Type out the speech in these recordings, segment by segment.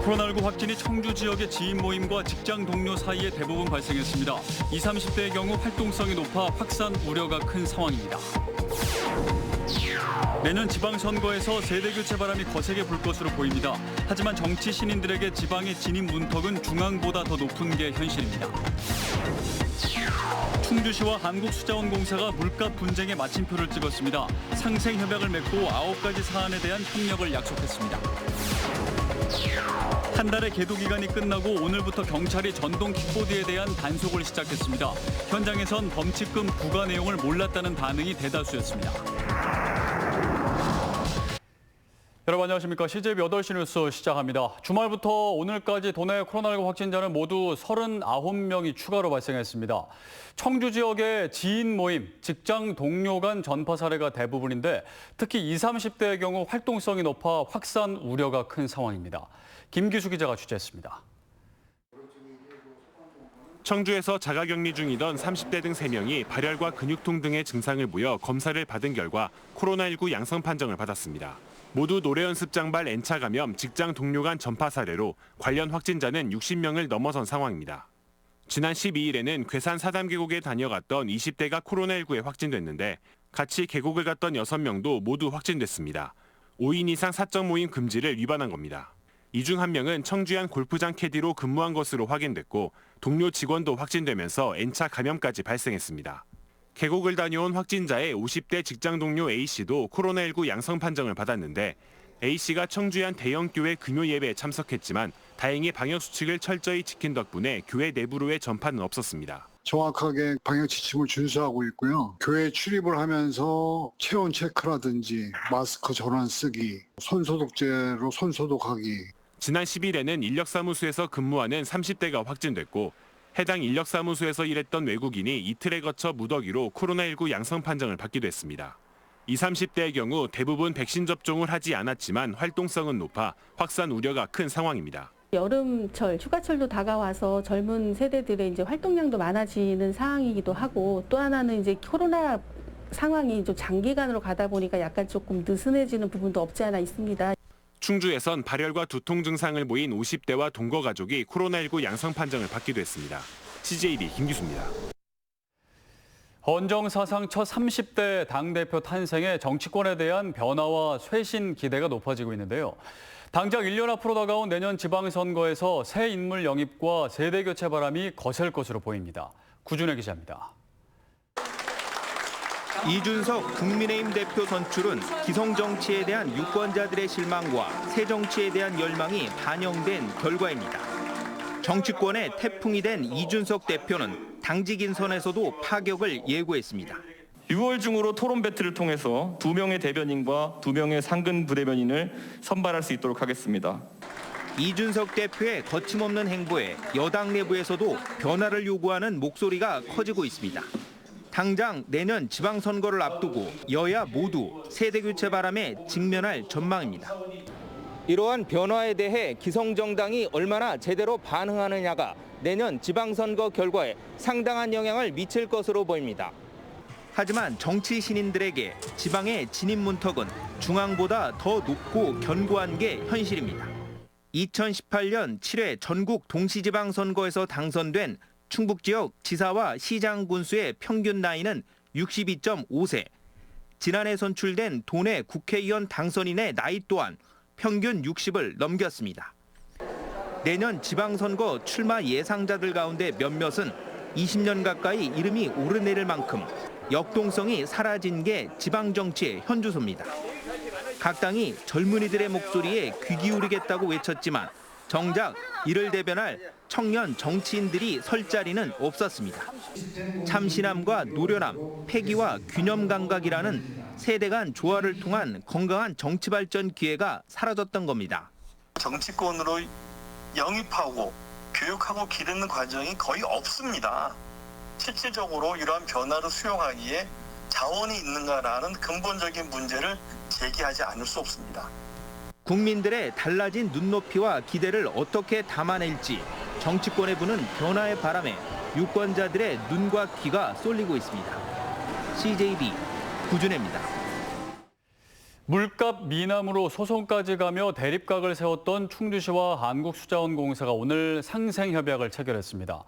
코로나19 확진이 청주 지역의 지인 모임과 직장 동료 사이에 대부분 발생했습니다. 20, 30대의 경우 활동성이 높아 확산 우려가 큰 상황입니다. 내년 지방선거에서 세대교체 바람이 거세게 불 것으로 보입니다. 하지만 정치 신인들에게 지방의 진입 문턱은 중앙보다 더 높은 게 현실입니다. 충주시와 한국수자원공사가 물가 분쟁에 마침표를 찍었습니다. 상생 협약을 맺고 9가지 사안에 대한 협력을 약속했습니다. 한 달의 계도 기간이 끝나고 오늘부터 경찰이 전동 킥보드에 대한 단속을 시작했습니다. 현장에선 범칙금 부과 내용을 몰랐다는 반응이 대다수였습니다. 여러분 안녕하십니까. CJB 8시 뉴스 시작합니다. 주말부터 오늘까지 도내 코로나19 확진자는 모두 39명이 추가로 발생했습니다. 청주 지역의 지인 모임, 직장 동료 간 전파 사례가 대부분인데 특히 20, 30대의 경우 활동성이 높아 확산 우려가 큰 상황입니다. 김기수 기자가 취재했습니다. 청주에서 자가격리 중이던 30대 등 3명이 발열과 근육통 등의 증상을 보여 검사를 받은 결과 코로나19 양성 판정을 받았습니다. 모두 노래 연습장 발 N차 감염, 직장 동료 간 전파 사례로 관련 확진자는 60명을 넘어선 상황입니다. 지난 12일에는 괴산 사담계곡에 다녀갔던 20대가 코로나19에 확진됐는데 같이 계곡을 갔던 6명도 모두 확진됐습니다. 5인 이상 사적 모임 금지를 위반한 겁니다. 이 중 1명은 청주의 한 골프장 캐디로 근무한 것으로 확인됐고 동료 직원도 확진되면서 N차 감염까지 발생했습니다. 계곡을 다녀온 확진자의 50대 직장 동료 A씨도 코로나19 양성 판정을 받았는데 A씨가 청주의 한 대형 교회 금요 예배에 참석했지만 다행히 방역 수칙을 철저히 지킨 덕분에 교회 내부로의 전파는 없었습니다. 정확하게 방역 지침을 준수하고 있고요. 교회 출입을 하면서 체온 체크라든지 마스크 전환 쓰기, 손소독제로 손소독하기. 지난 10일에는 인력사무소에서 근무하는 30대가 확진됐고 해당 인력사무소에서 일했던 외국인이 이틀에 거쳐 무더기로 코로나19 양성 판정을 받기도 했습니다. 20, 30대의 경우 대부분 백신 접종을 하지 않았지만 활동성은 높아 확산 우려가 큰 상황입니다. 여름철, 휴가철도 다가와서 젊은 세대들의 이제 활동량도 많아지는 상황이기도 하고 또 하나는 이제 코로나 상황이 좀 장기간으로 가다 보니까 약간 조금 느슨해지는 부분도 없지 않아 있습니다. 충주에선 발열과 두통 증상을 보인 50대와 동거 가족이 코로나19 양성 판정을 받기도 했습니다. CJB 김기수입니다. 헌정 사상 첫 30대 당대표 탄생에 정치권에 대한 변화와 쇄신 기대가 높아지고 있는데요. 당장 1년 앞으로 다가온 내년 지방선거에서 새 인물 영입과 세대 교체 바람이 거셀 것으로 보입니다. 구준혜 기자입니다. 이준석 국민의힘 대표 선출은 기성 정치에 대한 유권자들의 실망과 새 정치에 대한 열망이 반영된 결과입니다. 정치권의 태풍이 된 이준석 대표는 당직 인선에서도 파격을 예고했습니다. 6월 중으로 토론 배틀을 통해서 2명의 대변인과 2명의 상근 부대변인을 선발할 수 있도록 하겠습니다. 이준석 대표의 거침없는 행보에 여당 내부에서도 변화를 요구하는 목소리가 커지고 있습니다. 당장 내년 지방선거를 앞두고 여야 모두 세대교체 바람에 직면할 전망입니다. 이러한 변화에 대해 기성정당이 얼마나 제대로 반응하느냐가 내년 지방선거 결과에 상당한 영향을 미칠 것으로 보입니다. 하지만 정치 신인들에게 지방의 진입 문턱은 중앙보다 더 높고 견고한 게 현실입니다. 2018년 7회 전국 동시지방선거에서 당선된 충북 지역 지사와 시장 군수의 평균 나이는 62.5세. 지난해 선출된 도내 국회의원 당선인의 나이 또한 평균 60을 넘겼습니다. 내년 지방선거 출마 예상자들 가운데 몇몇은 20년 가까이 이름이 오르내릴 만큼 역동성이 사라진 게 지방정치의 현주소입니다. 각 당이 젊은이들의 목소리에 귀 기울이겠다고 외쳤지만 정작 이를 대변할 청년 정치인들이 설 자리는 없었습니다. 참신함과 노련함, 패기와 균형 감각이라는 세대 간 조화를 통한 건강한 정치 발전 기회가 사라졌던 겁니다. 정치권으로 영입하고 교육하고 기르는 과정이 거의 없습니다. 실질적으로 이러한 변화를 수용하기에 자원이 있는가라는 근본적인 문제를 제기하지 않을 수 없습니다. 국민들의 달라진 눈높이와 기대를 어떻게 담아낼지 정치권에 부는 변화의 바람에 유권자들의 눈과 귀가 쏠리고 있습니다. CJB 구준혜입니다. 물값 미남으로 소송까지 가며 대립각을 세웠던 충주시와 한국수자원공사가 오늘 상생협약을 체결했습니다.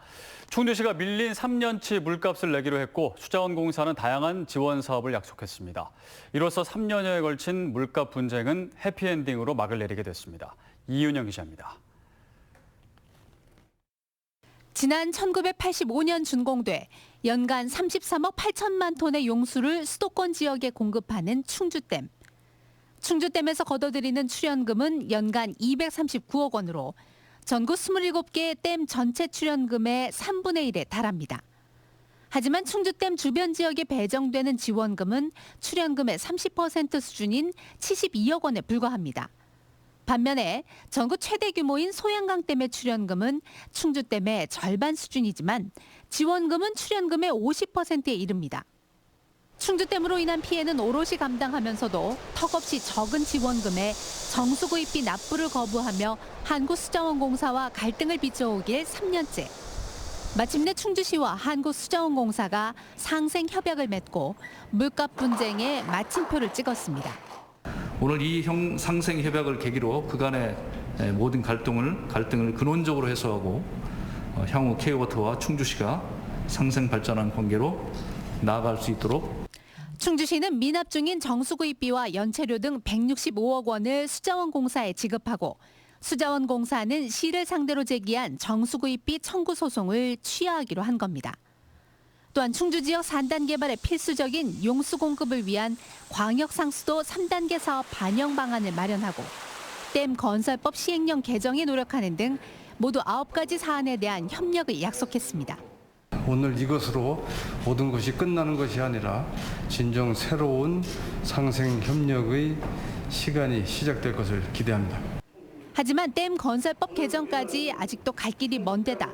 충주시가 밀린 3년치 물값을 내기로 했고 수자원공사는 다양한 지원 사업을 약속했습니다. 이로써 3년여에 걸친 물값 분쟁은 해피엔딩으로 막을 내리게 됐습니다. 이윤영 기자입니다. 지난 1985년 준공돼 연간 33억 8천만 톤의 용수를 수도권 지역에 공급하는 충주댐. 충주댐에서 걷어들이는 출연금은 연간 239억 원으로 전국 27개 댐 전체 출연금의 3분의 1에 달합니다. 하지만 충주댐 주변 지역에 배정되는 지원금은 출연금의 30% 수준인 72억 원에 불과합니다. 반면에 전국 최대 규모인 소양강댐의 출연금은 충주댐의 절반 수준이지만 지원금은 출연금의 50%에 이릅니다. 충주댐으로 인한 피해는 오롯이 감당하면서도 턱없이 적은 지원금에 정수구입비 납부를 거부하며 한국수자원공사와 갈등을 빚어오길 3년째. 마침내 충주시와 한국수자원공사가 상생협약을 맺고 물값 분쟁에 마침표를 찍었습니다. 오늘 이 상생협약을 계기로 그간의 모든 갈등을 근원적으로 해소하고 향후 K워터와 충주시가 상생 발전한 관계로 나아갈 수 있도록 충주시는 미납 중인 정수구입비와 연체료 등 165억 원을 수자원공사에 지급하고 수자원공사는 시를 상대로 제기한 정수구입비 청구 소송을 취하하기로 한 겁니다. 또한 충주 지역 산단 개발에 필수적인 용수 공급을 위한 광역상수도 3단계 사업 반영 방안을 마련하고 댐 건설법 시행령 개정에 노력하는 등 모두 9가지 사안에 대한 협력을 약속했습니다. 오늘 이것으로 모든 것이 끝나는 것이 아니라 진정 새로운 상생협력의 시간이 시작될 것을 기대합니다. 하지만 댐 건설법 개정까지 아직도 갈 길이 먼 데다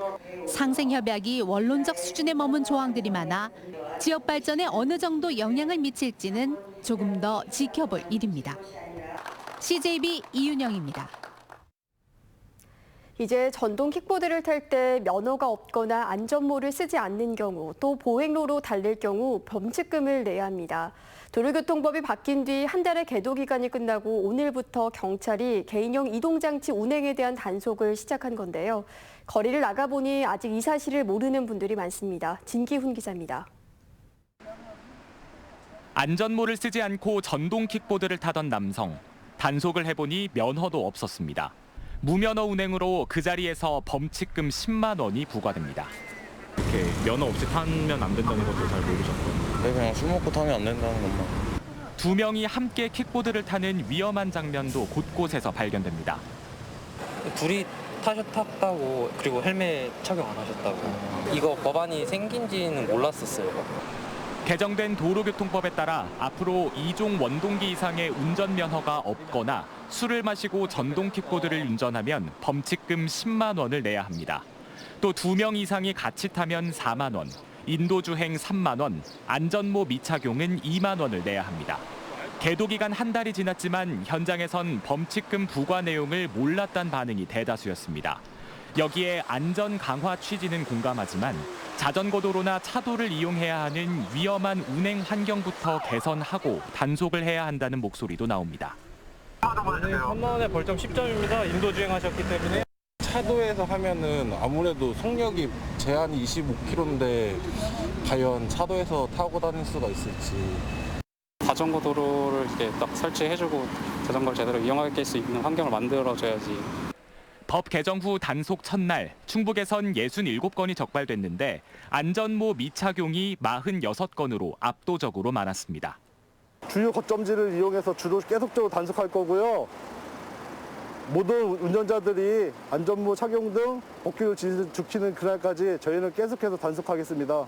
상생협약이 원론적 수준에 머문 조항들이 많아 지역 발전에 어느 정도 영향을 미칠지는 조금 더 지켜볼 일입니다. CJB 이윤영입니다. 이제 전동 킥보드를 탈 때 면허가 없거나 안전모를 쓰지 않는 경우 또 보행로로 달릴 경우 범칙금을 내야 합니다. 도로교통법이 바뀐 뒤 한 달의 계도 기간이 끝나고 오늘부터 경찰이 개인용 이동장치 운행에 대한 단속을 시작한 건데요. 거리를 나가보니 아직 이 사실을 모르는 분들이 많습니다. 진기훈 기자입니다. 안전모를 쓰지 않고 전동 킥보드를 타던 남성. 단속을 해보니 면허도 없었습니다. 무면허 운행으로 그 자리에서 범칙금 10만 원이 부과됩니다. 이렇게 면허 없이 타면 안 된다는 것도 잘 모르셨고요. 네, 그냥 술 먹고 타면 안 된다는 것만. 두 명이 함께 킥보드를 타는 위험한 장면도 곳곳에서 발견됩니다. 둘이 탔다고 그리고 헬멧 착용 안 하셨다고. 이거 법안이 생긴지는 몰랐었어요. 개정된 도로교통법에 따라 앞으로 2종 원동기 이상의 운전면허가 없거나 술을 마시고 전동 킥보드를 운전하면 범칙금 10만 원을 내야 합니다. 또 2명 이상이 같이 타면 4만 원, 인도주행 3만 원, 안전모 미착용은 2만 원을 내야 합니다. 계도 기간 한 달이 지났지만 현장에선 범칙금 부과 내용을 몰랐다는 반응이 대다수였습니다. 여기에 안전 강화 취지는 공감하지만 자전거 도로나 차도를 이용해야 하는 위험한 운행 환경부터 개선하고 단속을 해야 한다는 목소리도 나옵니다. 3만 원의 벌점 10점입니다. 인도주행 하셨기 때문에. 차도에서 하면은 아무래도 속력이 제한이 25km인데 과연 차도에서 타고 다닐 수가 있을지. 자전거 도로를 이렇게 딱 설치해주고 자전거를 제대로 이용할 수 있는 환경을 만들어줘야지. 법 개정 후 단속 첫날 충북에선 67건이 적발됐는데 안전모 미착용이 46건으로 압도적으로 많았습니다. 주요 거점지를 이용해서 주로 계속적으로 단속할 거고요. 모든 운전자들이 안전모 착용 등 법규를 지키는 그날까지 저희는 계속해서 단속하겠습니다.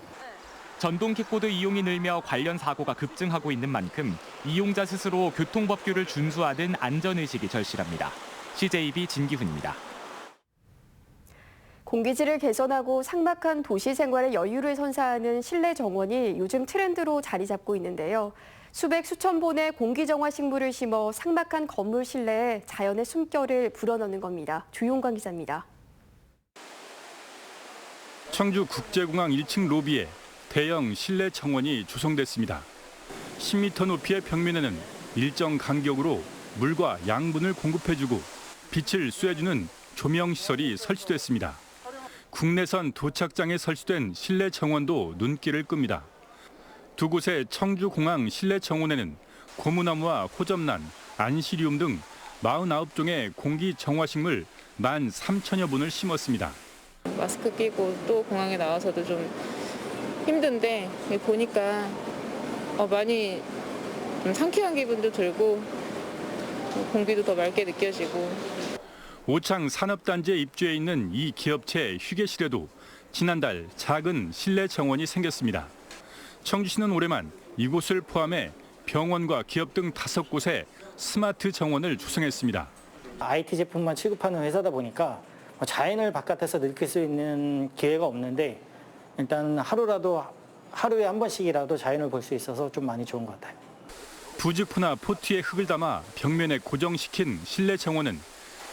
전동 킥보드 이용이 늘며 관련 사고가 급증하고 있는 만큼 이용자 스스로 교통법규를 준수하는 안전의식이 절실합니다. CJB 진기훈입니다. 공기질을 개선하고 삭막한 도시 생활의 여유를 선사하는 실내 정원이 요즘 트렌드로 자리 잡고 있는데요. 수백 수천 본의 공기정화 식물을 심어 삭막한 건물 실내에 자연의 숨결을 불어넣는 겁니다. 조용관 기자입니다. 청주 국제공항 1층 로비에 대형 실내 정원이 조성됐습니다. 10m 높이의 벽면에는 일정 간격으로 물과 양분을 공급해주고 빛을 쐬주는 조명시설이 설치됐습니다. 국내선 도착장에 설치된 실내 정원도 눈길을 끕니다. 두 곳의 청주공항 실내 정원에는 고무나무와 호접란, 안시리움 등 49종의 공기 정화식물 13,000여 분을 심었습니다. 마스크 끼고 또 공항에 나와서도 좀 힘든데 보니까 많이 좀 상쾌한 기분도 들고 공기도 더 맑게 느껴지고. 오창 산업단지에 입주해 있는 이 기업체 휴게실에도 지난달 작은 실내 정원이 생겼습니다. 청주시는 올해만 이곳을 포함해 병원과 기업 등 5곳에 스마트 정원을 조성했습니다. IT 제품만 취급하는 회사다 보니까 자연을 바깥에서 느낄 수 있는 기회가 없는데 일단 하루에 한 번씩이라도 자연을 볼 수 있어서 좀 많이 좋은 것 같아요. 부직포나 포트에 흙을 담아 벽면에 고정시킨 실내 정원은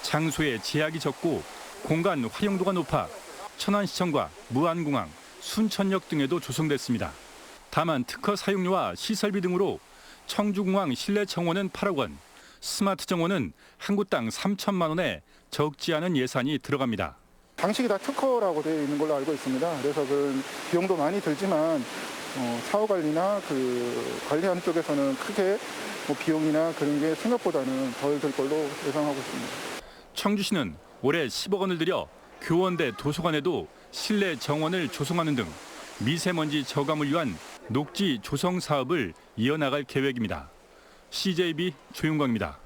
장소에 제약이 적고 공간 활용도가 높아 천안시청과 무안공항, 순천역 등에도 조성됐습니다. 다만 특허 사용료와 시설비 등으로 청주공항 실내 정원은 8억 원, 스마트 정원은 한 곳당 3천만 원에 적지 않은 예산이 들어갑니다. 방식이 다 특허라고 되어 있는 걸로 알고 있습니다. 그래서 그 비용도 많이 들지만 사후 관리나 관리하는 쪽에서는 크게 비용이나 그런 게 생각보다는 덜 들 걸로 예상하고 있습니다. 청주시는 올해 10억 원을 들여 교원대 도서관에도 실내 정원을 조성하는 등 미세먼지 저감을 위한 녹지 조성 사업을 이어나갈 계획입니다. CJB 조윤광입니다.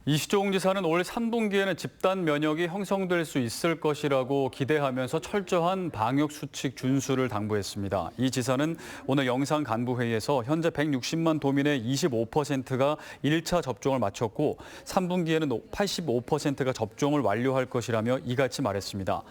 이시종 지사는 올 3분기에는 집단 면역이 형성될 수 있을 것이라고 기대하면서 철저한 방역 수칙 준수를 당부했습니다. 이 지사는 오늘 영상 간부회의에서 현재 160만 도민의 25%가 1차 접종을 마쳤고 3분기에는 85%가 접종을 완료할 것이라며 이같이 말했습니다.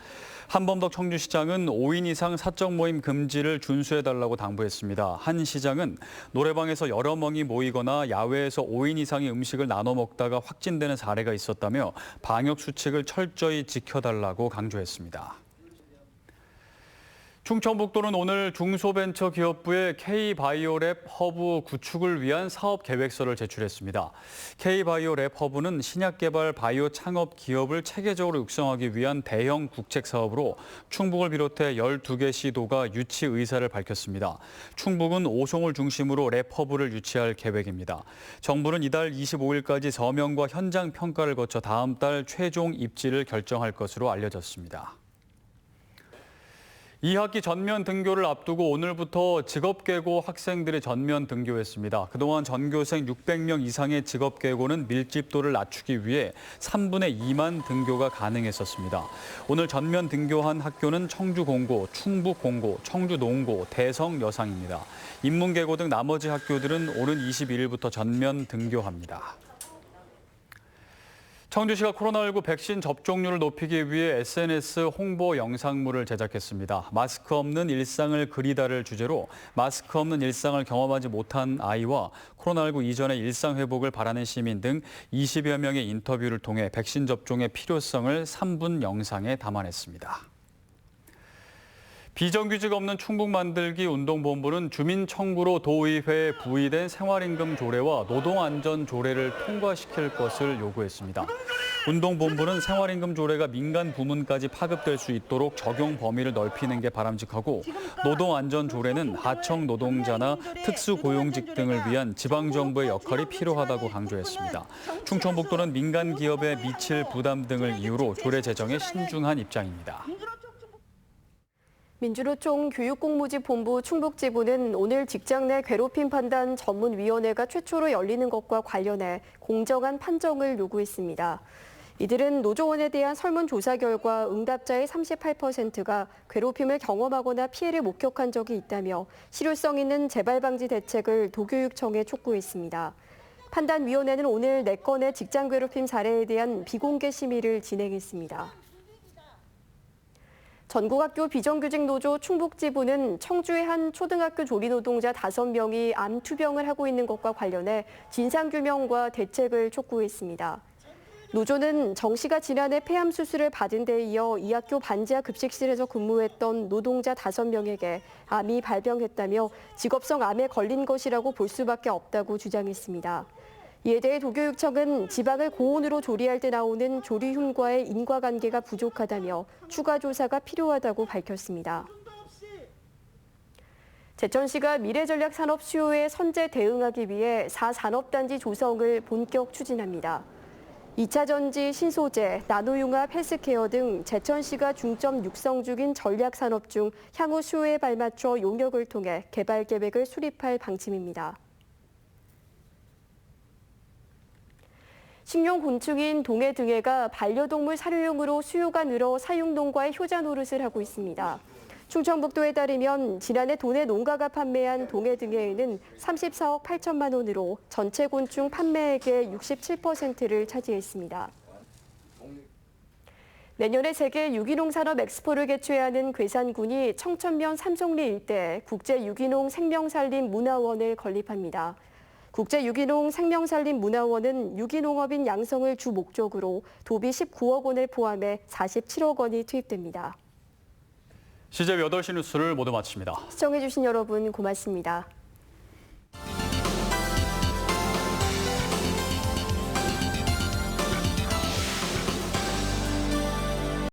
한범덕 청주시장은 5인 이상 사적 모임 금지를 준수해달라고 당부했습니다. 한 시장은 노래방에서 여러 명이 모이거나 야외에서 5인 이상의 음식을 나눠 먹다가 확진되는 사례가 있었다며 방역 수칙을 철저히 지켜달라고 강조했습니다. 충청북도는 오늘 중소벤처기업부에 K바이오랩 허브 구축을 위한 사업 계획서를 제출했습니다. K바이오랩 허브는 신약 개발 바이오 창업 기업을 체계적으로 육성하기 위한 대형 국책 사업으로 충북을 비롯해 12개 시도가 유치 의사를 밝혔습니다. 충북은 오송을 중심으로 랩 허브를 유치할 계획입니다. 정부는 이달 25일까지 서명과 현장 평가를 거쳐 다음 달 최종 입지를 결정할 것으로 알려졌습니다. 2학기 전면 등교를 앞두고 오늘부터 직업계고 학생들이 전면 등교했습니다. 그동안 전교생 600명 이상의 직업계고는 밀집도를 낮추기 위해 3분의 2만 등교가 가능했었습니다. 오늘 전면 등교한 학교는 청주공고, 충북공고, 청주농고, 대성여상입니다. 인문계고 등 나머지 학교들은 오는 21일부터 전면 등교합니다. 청주시가 코로나19 백신 접종률을 높이기 위해 SNS 홍보 영상물을 제작했습니다. 마스크 없는 일상을 그리다를 주제로 마스크 없는 일상을 경험하지 못한 아이와 코로나19 이전의 일상 회복을 바라는 시민 등 20여 명의 인터뷰를 통해 백신 접종의 필요성을 3분 영상에 담아냈습니다. 비정규직 없는 충북 만들기 운동본부는 주민 청구로 도의회에 부의된 생활임금 조례와 노동안전 조례를 통과시킬 것을 요구했습니다. 운동본부는 생활임금 조례가 민간 부문까지 파급될 수 있도록 적용 범위를 넓히는 게 바람직하고 노동안전 조례는 하청 노동자나 특수고용직 등을 위한 지방정부의 역할이 필요하다고 강조했습니다. 충청북도는 민간 기업에 미칠 부담 등을 이유로 조례 제정에 신중한 입장입니다. 민주노총 교육공무집본부 충북지부는 오늘 직장 내 괴롭힘 판단 전문위원회가 최초로 열리는 것과 관련해 공정한 판정을 요구했습니다. 이들은 노조원에 대한 설문조사 결과 응답자의 38%가 괴롭힘을 경험하거나 피해를 목격한 적이 있다며 실효성 있는 재발방지 대책을 도교육청에 촉구했습니다. 판단위원회는 오늘 4건의 직장 괴롭힘 사례에 대한 비공개 심의를 진행했습니다. 전국학교 비정규직 노조 충북지부는 청주의 한 초등학교 조리노동자 5명이 암 투병을 하고 있는 것과 관련해 진상규명과 대책을 촉구했습니다. 노조는 정 씨가 지난해 폐암 수술을 받은 데 이어 이 학교 반지하 급식실에서 근무했던 노동자 5명에게 암이 발병했다며 직업성 암에 걸린 것이라고 볼 수밖에 없다고 주장했습니다. 이에 대해 도교육청은 지방을 고온으로 조리할 때 나오는 조리흉과의 인과관계가 부족하다며 추가 조사가 필요하다고 밝혔습니다. 제천시가 미래전략산업 수요에 선제 대응하기 위해 4산업단지 조성을 본격 추진합니다. 2차 전지, 신소재, 나노융합, 헬스케어 등 제천시가 중점 육성 중인 전략산업 중 향후 수요에 발맞춰 용역을 통해 개발 계획을 수립할 방침입니다. 식용곤충인 동해등해가 반려동물 사료용으로 수요가 늘어 사육농가의 효자 노릇을 하고 있습니다. 충청북도에 따르면 지난해 도내 농가가 판매한 동해등해에는 34억 8천만 원으로 전체 곤충 판매액의 67%를 차지했습니다. 내년에 세계 유기농 산업 엑스포를 개최하는 괴산군이 청천면 삼성리 일대 국제유기농 생명산림 문화원을 건립합니다. 국제유기농 생명산림 문화원은 유기농업인 양성을 주 목적으로 도비 19억 원을 포함해 47억 원이 투입됩니다. CJ 8시 뉴스를 모두 마칩니다. 시청해주신 여러분 고맙습니다.